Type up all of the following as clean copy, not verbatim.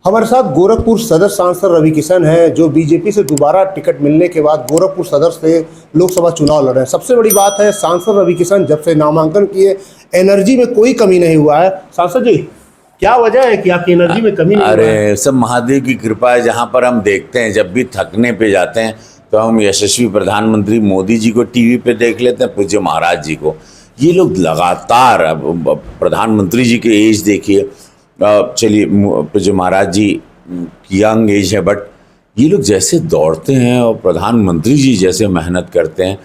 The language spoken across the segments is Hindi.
हमारे साथ गोरखपुर सदर सांसद रवि किशन हैं, जो बीजेपी से दोबारा टिकट मिलने के बाद गोरखपुर सदर से लोकसभा चुनाव लड़ रहे हैं। सबसे बड़ी बात है, सांसद रवि किशन जब से नामांकन किए एनर्जी में कोई कमी नहीं हुआ है। सांसद जी, क्या वजह है कि आपकी एनर्जी में कमी नहीं हुआ है? अरे सब महादेव की कृपा है। जहाँ पर हम देखते हैं, जब भी थकने पे जाते हैं तो हम यशस्वी प्रधानमंत्री मोदी जी को टीवी पे देख लेते हैं, पूज्य महाराज जी को। ये लोग लगातार, अब प्रधानमंत्री जी की एज देखिए, चलिए पूज्य महाराज जी की यंग एज है, बट ये लोग जैसे दौड़ते हैं और प्रधानमंत्री जी जैसे मेहनत करते हैं,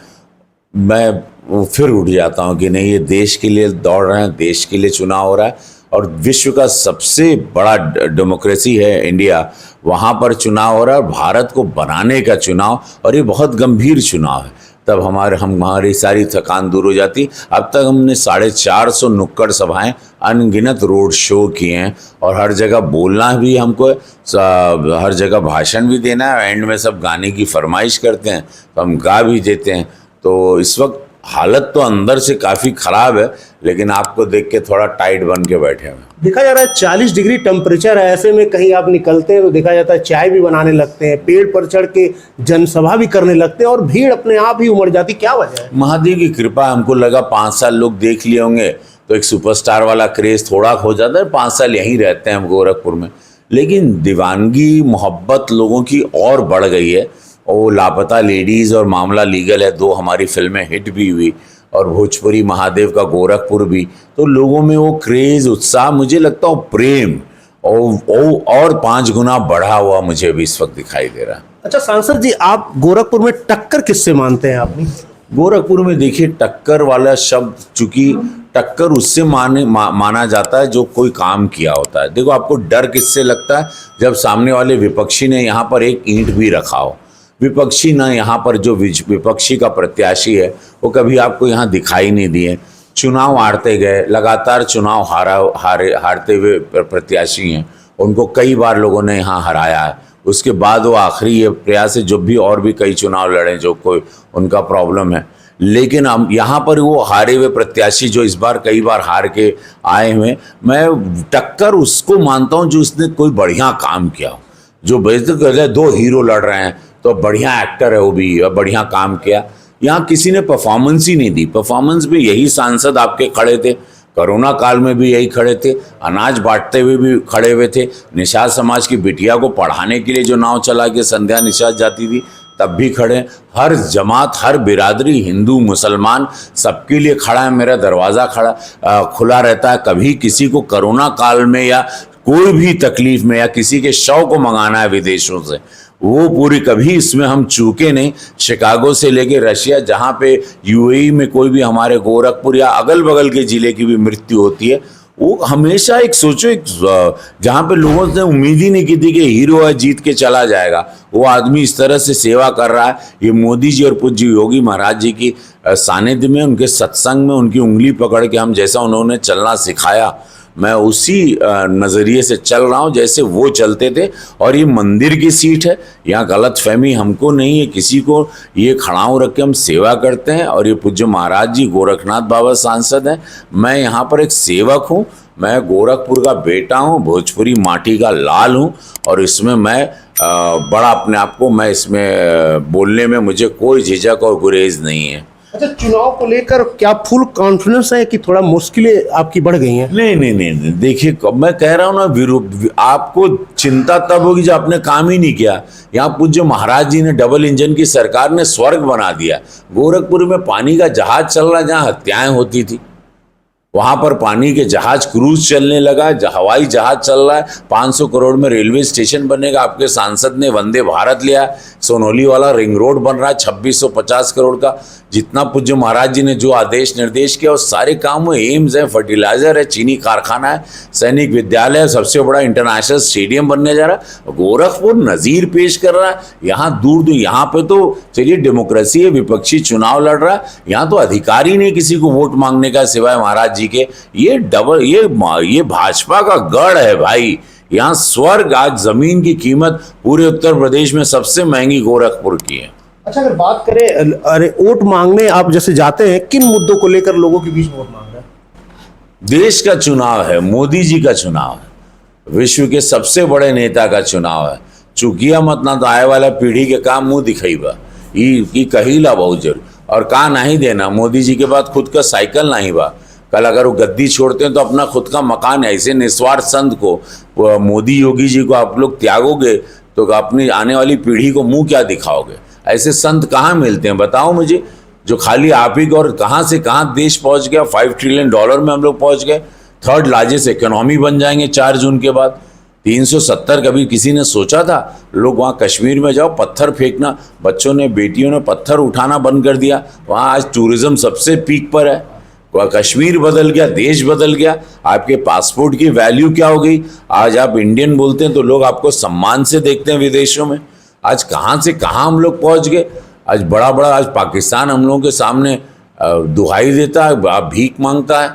मैं फिर उठ जाता हूँ कि नहीं, ये देश के लिए दौड़ रहे हैं, देश के लिए चुनाव हो रहा है। और विश्व का सबसे बड़ा डेमोक्रेसी है इंडिया, वहाँ पर चुनाव हो रहा है, भारत को बनाने का चुनाव, और ये बहुत गंभीर चुनाव है। तब हमारी सारी थकान दूर हो जाती। अब तक हमने 450 नुक्कड़ सभाएं, अनगिनत रोड शो किए हैं, और हर जगह बोलना भी हमको, हर जगह भाषण भी देना है। एंड में सब गाने की फरमाइश करते हैं तो हम गा भी देते हैं। तो इस वक्त हालत तो अंदर से काफ़ी ख़राब है, लेकिन आपको देख के थोड़ा टाइट बन के बैठे हैं। देखा जा रहा है 40 डिग्री टेम्परेचर है, ऐसे में कहीं आप निकलते हैं तो देखा जाता है चाय भी बनाने लगते हैं, पेड़ पर चढ़ के जनसभा भी करने लगते हैं, और भीड़ अपने आप ही उमड़ जाती। क्या वजह है? महादेव की कृपा। हमको लगा 5 साल लोग देख लिए होंगे तो एक सुपरस्टार वाला क्रेज थोड़ा हो जाता है। 5 साल यहीं रहते हैं हम गोरखपुर में, लेकिन दीवानगी मोहब्बत लोगों की और बढ़ गई है। और लापता लेडीज़ और मामला लीगल है, 2 हमारी फिल्में हिट भी हुई, और भोजपुरी महादेव का गोरखपुर भी। तो लोगों में वो क्रेज़, उत्साह, मुझे लगता है प्रेम और 5 गुना बढ़ा हुआ मुझे भी इस वक्त दिखाई दे रहा है। अच्छा सांसद जी, आप गोरखपुर में टक्कर किससे मानते हैं आप? गोरखपुर में देखिए, टक्कर वाला शब्द, चूंकि टक्कर उससे माना जाता है जो कोई काम किया होता है। देखो, आपको डर किससे लगता है? जब सामने वाले विपक्षी ने यहाँ पर एक ईंट भी रखा हो। विपक्षी ना, यहाँ पर जो विपक्षी का प्रत्याशी है वो कभी आपको यहाँ दिखाई नहीं दिए। चुनाव हारते गए, लगातार चुनाव हारते हुए प्रत्याशी हैं, उनको कई बार लोगों ने यहाँ हराया है। उसके बाद वो आखिरी ये प्रयास है, जो भी और भी कई चुनाव लड़े जो कोई उनका प्रॉब्लम है। लेकिन हम यहाँ पर वो हारे हुए प्रत्याशी जो इस बार कई बार हार के आए हुए, मैं टक्कर उसको मानता हूँ जो उसने कोई बढ़िया काम किया हो। जो बेसिक 2 हीरो लड़ रहे हैं तो बढ़िया एक्टर है वो भी, बढ़िया काम किया। यहाँ किसी ने परफॉर्मेंस ही नहीं दी। परफॉर्मेंस में यही सांसद आपके खड़े थे, कोरोना काल में भी यही खड़े थे, अनाज बांटते हुए भी खड़े हुए थे, निषाद समाज की बिटिया को पढ़ाने के लिए जो नाव चला के संध्या निषाद जाती थी तब भी खड़े। हर जमात, हर बिरादरी, हिंदू मुसलमान, सबके लिए खड़ा है। मेरा दरवाज़ा खुला रहता है। कभी किसी को कोरोना काल में या कोई भी तकलीफ में या किसी के शव को मंगाना है विदेशों से, वो पूरी कभी इसमें हम चूके नहीं। शिकागो से लेके रशिया, जहाँ पे यूएई में कोई भी हमारे गोरखपुर या अगल बगल के ज़िले की भी मृत्यु होती है, वो हमेशा एक सोचो, एक जहाँ पे लोगों ने उम्मीद ही नहीं की थी कि हीरो है जीत के चला जाएगा, वो आदमी इस तरह से सेवा कर रहा है। ये मोदी जी और पूज्य योगी महाराज जी की सानिध्य में, उनके सत्संग में, उनकी उंगली पकड़ के हम जैसा उन्होंने चलना सिखाया, मैं उसी नज़रिए से चल रहा हूँ जैसे वो चलते थे। और ये मंदिर की सीट है, यहाँ गलत फहमी हमको नहीं है किसी को। ये खड़ाऊ रख के हम सेवा करते हैं, और ये पूज्य महाराज जी गोरखनाथ बाबा सांसद हैं। मैं यहाँ पर एक सेवक हूँ, मैं गोरखपुर का बेटा हूँ, भोजपुरी माटी का लाल हूँ, और इसमें मैं बड़ा अपने आप को, मैं इसमें बोलने में मुझे कोई झिझक और गुरेज नहीं है। अच्छा, चुनाव को लेकर क्या फुल कॉन्फिडेंस है कि थोड़ा मुश्किलें आपकी बढ़ गई हैं? नहीं, देखिए, मैं कह रहा हूँ ना, आपको चिंता तब होगी जब आपने काम ही नहीं किया। यहाँ पूज्य महाराज जी ने, डबल इंजन की सरकार ने स्वर्ग बना दिया। गोरखपुर में पानी का जहाज चल रहा है, जहाँ हत्याएं होती थी वहाँ पर पानी के जहाज, क्रूज चलने लगा, हवाई जहाज चल रहा है। 500 करोड़ में रेलवे स्टेशन बनेगा। आपके सांसद ने वंदे भारत लिया, सोनोली वाला रिंग रोड बन रहा है 2650 करोड़ का। जितना पूज्य महाराज जी ने जो आदेश निर्देश किया, वो सारे काम हुए। एम्स है, फर्टिलाइजर है, चीनी कारखाना है, सैनिक विद्यालय है, सबसे बड़ा इंटरनेशनल स्टेडियम बनने जा रहा है। गोरखपुर नज़ीर पेश कर रहा है। यहाँ दूर यहाँ पे तो चलिए डेमोक्रेसी है, विपक्षी चुनाव लड़ रहा है, यहाँ तो अधिकार ही नहीं किसी को वोट मांगने का सिवाय महाराज जी के। ये भाजपा का गढ़ है भाई। यहाँ स्वर्ग, आज जमीन की कीमत पूरे उत्तर प्रदेश में सबसे महंगी गोरखपुर की है। अच्छा, अगर बात करें, अरे वोट मांगने आप जैसे जाते हैं, किन मुद्दों को लेकर लोगों के बीच वोट मांग रहे हैं? देश का चुनाव है, मोदी जी का चुनाव है। विश्व के सबसे बड़े नेता का चुनाव है। चुकिया मत ना तो आए वाला पीढ़ी के काम मुंह दिखाई बा ई कहीला बहुत जरूर। और कहा नहीं देना, मोदी जी के बाद खुद का साइकिल नहीं बा। कल अगर वो गद्दी छोड़ते हैं तो अपना खुद का मकान है। ऐसे निस्वार्थ संत को, मोदी योगी जी को आप लोग त्यागोगे तो अपनी आने वाली पीढ़ी को मुंह क्या दिखाओगे? ऐसे संत कहाँ मिलते हैं बताओ मुझे, जो खाली आप ही और कहाँ से कहाँ देश पहुंच गया। $5 ट्रिलियन में हम लोग पहुंच गए, 3rd लार्जेस्ट इकोनॉमी बन जाएंगे 4 जून के बाद। 370 कभी किसी ने सोचा था? लोग वहाँ कश्मीर में जाओ, पत्थर फेंकना, बच्चों ने बेटियों ने पत्थर उठाना बंद कर दिया। वहाँ आज टूरिज्म सबसे पीक पर है। वह कश्मीर बदल गया, देश बदल गया। आपके पासपोर्ट की वैल्यू क्या हो गई? आज आप इंडियन बोलते हैं तो लोग आपको सम्मान से देखते हैं विदेशों में। आज कहाँ से कहाँ हम लोग पहुँच गए। आज बड़ा आज पाकिस्तान हम लोगों के सामने दुहाई देता है, आप भीख मांगता है।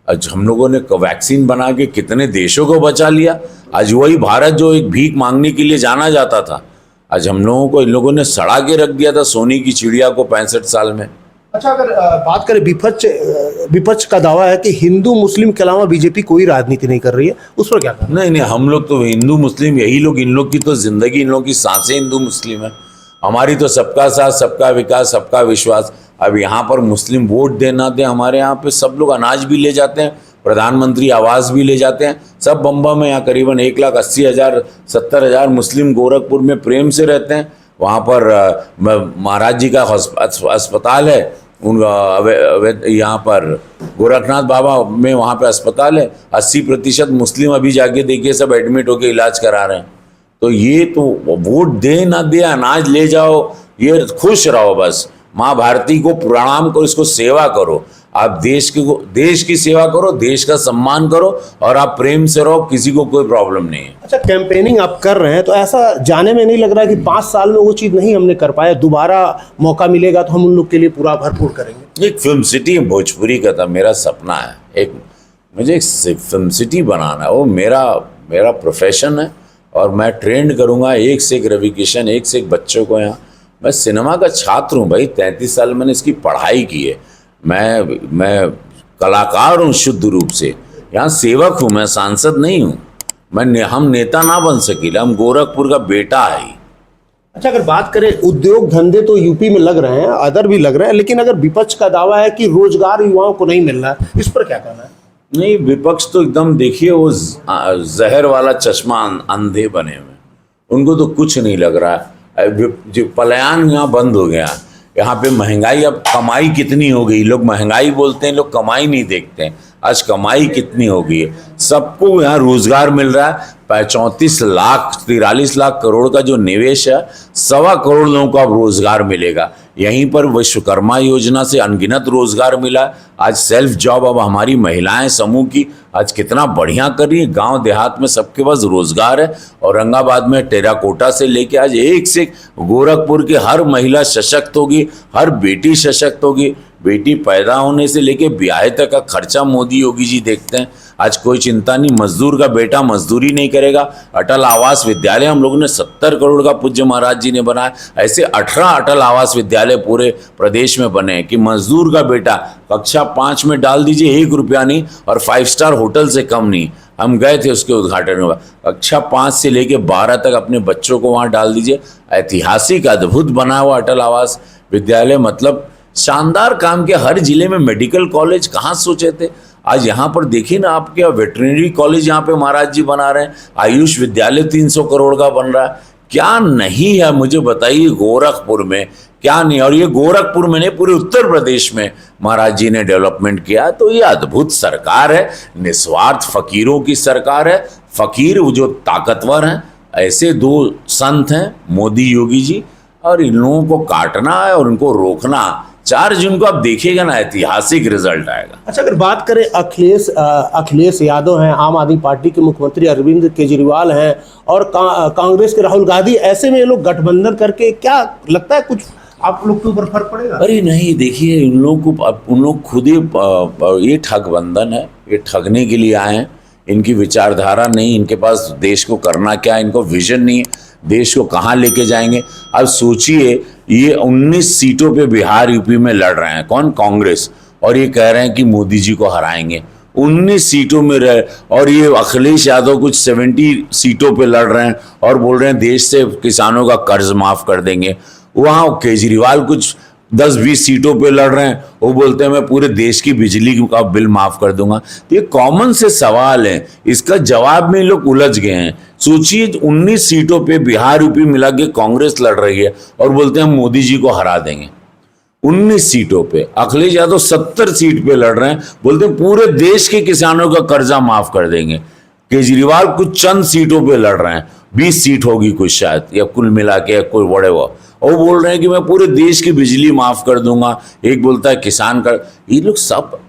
आज हम लोगों ने वैक्सीन बना के कितने देशों को बचा लिया। आज वही भारत जो एक भीख मांगने के लिए जाना जाता था, आज हम लोगों को इन लोगों ने सड़ा के रख दिया था सोने की चिड़िया को 65 साल में। अच्छा, अगर बात करें विपक्ष का दावा है कि हिंदू मुस्लिम के अलावा बीजेपी कोई राजनीति नहीं कर रही है, उस पर क्या कहना? नहीं, हम लोग तो हिंदू मुस्लिम यही लोग, इन लोग की तो जिंदगी, इन लोग की सांसें हिंदू मुस्लिम है। हमारी तो सबका साथ, सबका विकास, सबका विश्वास। अब यहाँ पर मुस्लिम वोट देना दे, हमारे यहाँ पे सब लोग अनाज भी ले जाते हैं, प्रधानमंत्री आवास भी ले जाते हैं। सब बम्बा में यहाँ करीबन 1,80,000 70,000 मुस्लिम गोरखपुर में प्रेम से रहते हैं। वहाँ पर महाराज जी का अस्पताल है, यहाँ पर गोरखनाथ बाबा में वहाँ पे अस्पताल है। 80% मुस्लिम अभी जाके देखिए सब एडमिट होके इलाज करा रहे हैं। तो ये तो वोट दे ना दे, अनाज ले जाओ, ये खुश रहो बस। माँ भारती को प्रणाम करो, इसको सेवा करो। आप देश की सेवा करो, देश का सम्मान करो और आप प्रेम से रहो, किसी को कोई प्रॉब्लम नहीं है। अच्छा, कैंपेनिंग आप कर रहे हैं तो ऐसा जाने में नहीं लग रहा है कि 5 साल में वो चीज़ नहीं हमने कर पाया, दोबारा मौका मिलेगा तो हम उन लोग के लिए पूरा भरपूर करेंगे? एक फिल्म सिटी भोजपुरी का था, मेरा सपना है। मुझे एक फिल्म सिटी बनाना है, वो मेरा प्रोफेशन है और मैं ट्रेंड करूँगा एक से एक रवि किशन, एक से एक बच्चों को। यहाँ मैं सिनेमा का छात्र हूँ भाई, 33 साल मैंने इसकी पढ़ाई की है। मैं कलाकार हूँ शुद्ध रूप से, यहाँ सेवक हूँ, मैं सांसद नहीं हूँ। हम नेता ना बन सकीला, हम गोरखपुर का बेटा है। अच्छा, अगर बात करें उद्योग धंधे तो यूपी में लग रहे हैं, अदर भी लग रहे हैं, लेकिन अगर विपक्ष का दावा है कि रोजगार युवाओं को नहीं मिल रहा है, इस पर क्या कहना है? नहीं, विपक्ष तो एकदम देखिए वो जहर वाला चश्मा अंधे बने हुए, उनको तो कुछ नहीं लग रहा है। जो पलायन यहाँ बंद हो गया, यहाँ पे महंगाई, अब कमाई कितनी हो गई, लोग महंगाई बोलते हैं, लोग कमाई नहीं देखते हैं। आज कमाई कितनी हो गई है, सबको यहाँ रोजगार मिल रहा है। 43 लाख करोड़ का जो निवेश है, 1.25 करोड़ लोगों को अब रोजगार मिलेगा। यहीं पर विश्वकर्मा योजना से अनगिनत रोजगार मिला। आज सेल्फ जॉब अब हमारी महिलाएं समूह की आज कितना बढ़िया कर रही है। गांव देहात में सबके पास रोजगार है। औरंगाबाद में टेराकोटा से लेके आज एक से गोरखपुर की हर महिला सशक्त होगी, हर बेटी सशक्त होगी। बेटी पैदा होने से लेके ब्याह तक का खर्चा मोदी योगी जी देखते हैं। आज कोई चिंता नहीं, मजदूर का बेटा मजदूरी नहीं करेगा। अटल आवास विद्यालय हम लोगों ने 70 करोड़ का पूज्य महाराज जी ने बनाया। ऐसे 18 अटल आवास विद्यालय पूरे प्रदेश में बने हैं कि मजदूर का बेटा कक्षा 5 में डाल दीजिए, 1 रुपया नहीं, और 5 स्टार होटल से कम नहीं। हम गए थे उसके उद्घाटन में, कक्षा 5 से लेके 12 तक अपने बच्चों को वहाँ डाल दीजिए। ऐतिहासिक अद्भुत बना हुआ अटल आवास विद्यालय, मतलब शानदार काम किया। हर जिले में मेडिकल कॉलेज कहाँ सोचे थे। आज यहाँ पर देखिए ना, आपके वेटरनरी कॉलेज यहाँ पे महाराज जी बना रहे हैं। आयुष विद्यालय 300 करोड़ का बन रहा है। क्या नहीं है मुझे बताइए गोरखपुर में, क्या नहीं। और ये गोरखपुर में नहीं, पूरे उत्तर प्रदेश में महाराज जी ने डेवलपमेंट किया। तो ये अद्भुत सरकार है, निस्वार्थ फकीरों की सरकार है। फकीर जो ताकतवर हैं, ऐसे 2 संत हैं मोदी योगी जी, और इन लोगों को काटना है और उनको रोकना। 4 जून को आप देखिएगा ना, ऐतिहासिक रिजल्ट आएगा। अच्छा, अगर बात करें अखिलेश यादव हैं, आम आदमी पार्टी के मुख्यमंत्री अरविंद केजरीवाल हैं, और कांग्रेस के राहुल गांधी, ऐसे में ये लोग गठबंधन करके, क्या लगता है कुछ आप लोग के ऊपर फर्क पड़ेगा? अरे नहीं, देखिए उन लोग खुद ही ये ठगबंधन है, ये ठगने के लिए आए हैं। इनकी विचारधारा नहीं, इनके पास देश को करना क्या, इनको विजन नहीं है, देश को कहाँ लेके जाएंगे। अब सोचिए, ये 19 सीटों पे बिहार यूपी में लड़ रहे हैं, कौन? कांग्रेस, और ये कह रहे हैं कि मोदी जी को हराएंगे। 19 सीटों में रहे, और ये अखिलेश यादव कुछ 70 सीटों पे लड़ रहे हैं और बोल रहे हैं देश से किसानों का कर्ज माफ कर देंगे। वहाँ केजरीवाल कुछ 10-20 सीटों पे लड़ रहे हैं, वो बोलते हैं मैं पूरे देश की बिजली का बिल माफ कर दूंगा। तो ये कॉमन से सवाल है, इसका जवाब में लोग उलझ गए हैं। सोचिए 19 सीटों पे बिहार यूपी मिला के कांग्रेस लड़ रही है और बोलते हैं मोदी जी को हरा देंगे। 19 सीटों पे अखिलेश यादव 70 सीट पे लड़ रहे हैं, बोलते हैं पूरे देश के किसानों का कर्जा माफ कर देंगे। केजरीवाल कुछ चंद सीटों पे लड़ रहे हैं, 20 सीट होगी कुछ शायद, या कुल मिला के कोई व्हाटएवर, और बोल रहे हैं कि मैं पूरे देश की बिजली माफ कर दूंगा। एक बोलता है किसान कर। ये लोग सब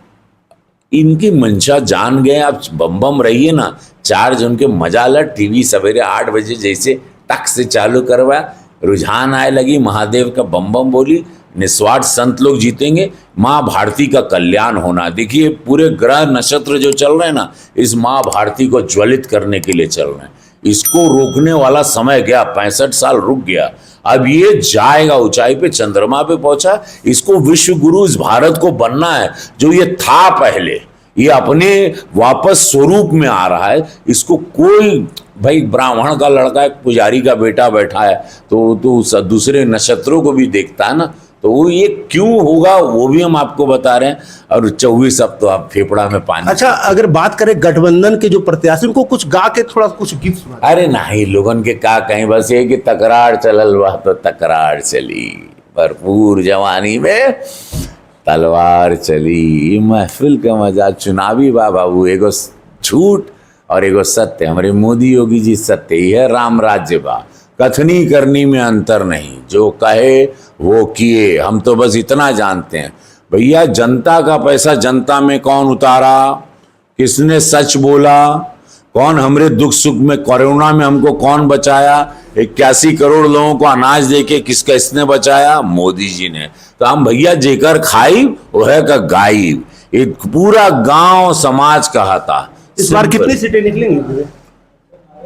इनकी मंशा जान गए। आप बम बम रहिए ना, 4 जून के मजा ला, टीवी सवेरे 8 बजे जैसे टक से चालू करवा, रुझान आए लगी, महादेव का बम बम बोली, निस्वार्थ संत लोग जीतेंगे, माँ भारती का कल्याण होना। देखिए पूरे ग्रह नक्षत्र जो चल रहे हैं ना, इस माँ भारती को ज्वलित करने के लिए चल रहे हैं। इसको रोकने वाला समय गया, 65 साल रुक गया, अब ये जाएगा ऊंचाई पे, चंद्रमा पे पहुंचा। इसको विश्व गुरु इस भारत को बनना है, जो ये था पहले, ये अपने वापस स्वरूप में आ रहा है। इसको कोई, भाई ब्राह्मण का लड़का एक पुजारी का बेटा बैठा है तो दूसरे नक्षत्रों को भी देखता है ना, तो वो ये क्यों होगा वो भी हम आपको बता रहे हैं। और 24 अब तो आप फेफड़ा में पानी। अच्छा, अगर बात करें गठबंधन के जो प्रत्याशी, उनको कुछ गा के थोड़ा कुछ गीत सुना। अरे नहीं, लोगन के का कहीं, बस ये कि तकरार चलल बा तो तकरार चली, भरपूर जवानी में तलवार चली। महफिल का मजा चुनावी बा बाबू, एगो झूठ और एगो सत्य। हमारे मोदी योगी जी सत्य ही है, राम राज्य बा, कथनी करनी में अंतर नहीं, जो कहे वो किए। हम तो बस इतना जानते हैं भैया, जनता का पैसा जनता में कौन उतारा, किसने सच बोला, कौन हमरे दुख सुख में, कोरोना में हमको कौन बचाया, 81 करोड़ लोगों को अनाज देके किसने बचाया, मोदी जी ने। तो हम भैया जेकर खाई वह का गाई, एक पूरा गांव समाज कहा था। इस बार कितनी सीटें निकलेंगी?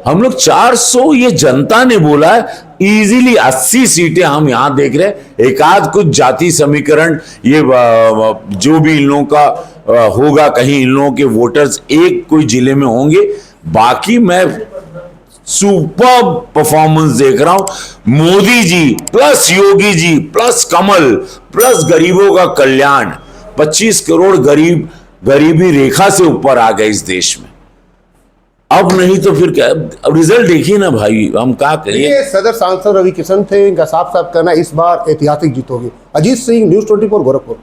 हम लोग 400, ये जनता ने बोला है, इजीली 80 सीटें हम यहां देख रहे हैं। एक आध कुछ जाति समीकरण, ये जो भी इन लोगों का होगा, कहीं इन लोगों के वोटर्स एक कोई जिले में होंगे, बाकी मैं सुपर परफॉर्मेंस देख रहा हूं। मोदी जी प्लस योगी जी प्लस कमल प्लस गरीबों का कल्याण, 25 करोड़ गरीब गरीबी रेखा से ऊपर आ गए इस देश में। अब नहीं तो फिर क्या, अब रिजल्ट देखिए ना भाई, हम क्या करिए। सदर सांसद रवि किशन थे, इनका साफ साफ कहना इस बार ऐतिहासिक जीत होगी। अजीत सिंह, न्यूज़ 24, गोरखपुर।